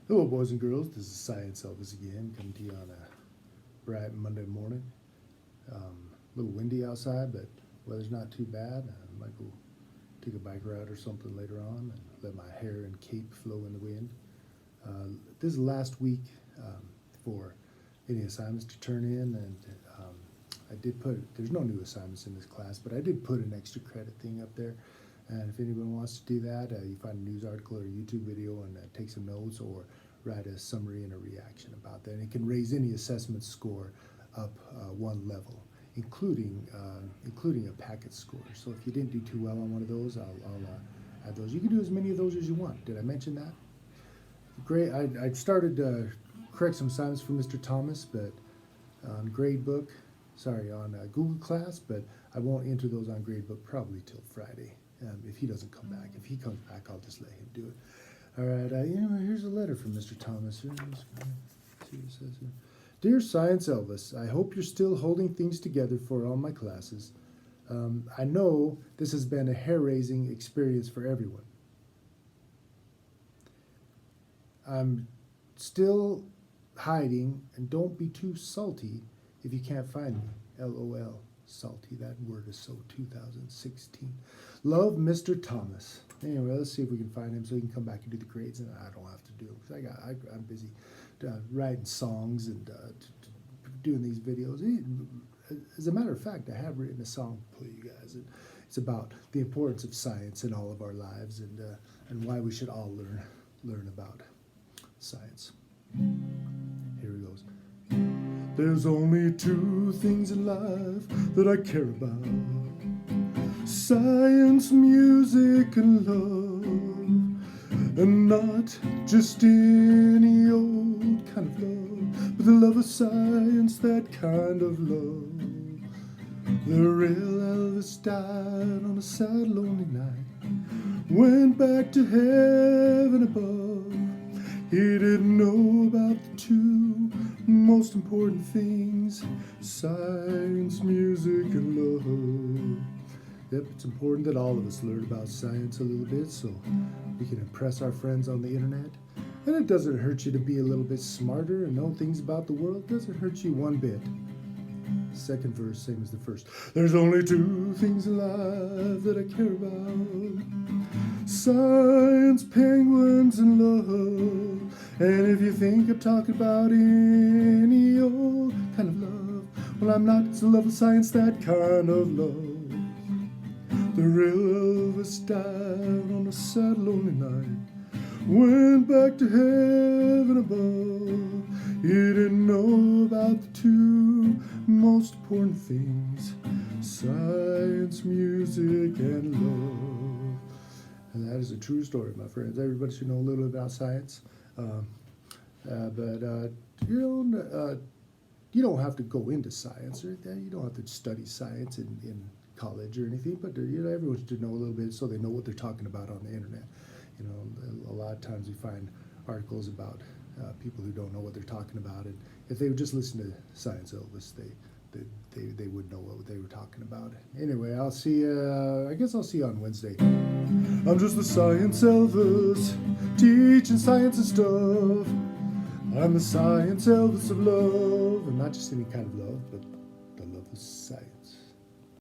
Hello, boys and girls. This is Science Elvis again, coming to you on a bright Monday morning. A little windy outside, but weather's not too bad. I might go take a bike ride or something later on and let my hair and cape flow in the wind. This is the last week for any assignments to turn in, and I did there's no new assignments in this class, but I did put an extra credit thing up there. And if anyone wants to do that, you find a news article or a YouTube video and take some notes or write a summary and a reaction about that. And it can raise any assessment score up one level, including a packet score. So if you didn't do too well on one of those, I'll add those. You can do as many of those as you want. Did I mention that? Great. I started to correct some assignments for Mr. Thomas, but on on Google Class, but I won't enter those on Gradebook probably till Friday. If he doesn't come back. If he comes back, I'll just let him do it. All right, here's a letter from Mr. Thomas. See what it says here. Dear Science Elvis, I hope you're still holding things together for all my classes. I know this has been a hair-raising experience for everyone. I'm still hiding, and don't be too salty if you can't find me. LOL. Salty, that word is so 2016. Love, Mr. Thomas. Anyway, let's see if we can find him so he can come back and do the grades, and I don't have to do it because I'm busy writing songs and doing these videos. As a matter of fact, I have written a song for you guys. It's about the importance of science in all of our lives and why we should all learn about science. Here he goes. There's only two things in life that I care about: science, music, and love. And not just any old kind of love, but the love of science, that kind of love. The real Elvis died on a sad, lonely night, went back to heaven above. He didn't know about the two most important things: science, music, and love. Yep, it's important that all of us learn about science a little bit so we can impress our friends on the internet. And it doesn't hurt you to be a little bit smarter and know things about the world. It doesn't hurt you one bit. Second verse, same as the first. There's only two things in life that I care about: science, penguins, and love. And if you think I'm talking about any old kind of love, well, I'm not. It's the love of science, that kind of love. The real Elvis died on a sad, lonely night, went back to heaven above. He didn't know about the two most important things: science, music, and love. And that is a true story, my friends. Everybody should know a little bit about science. But you don't have to go into science or anything. You don't have to study science in college or anything. But everyone should know a little bit so they know what they're talking about on the internet. A lot of times you find articles about people who don't know what they're talking about, and if they would just listen to Science Elvis, they would know what they were talking about. Anyway, I'll see. I guess I'll see you on Wednesday. I'm just the Science Elvis, teaching science and stuff. I'm the Science Elvis of love, and not just any kind of love, but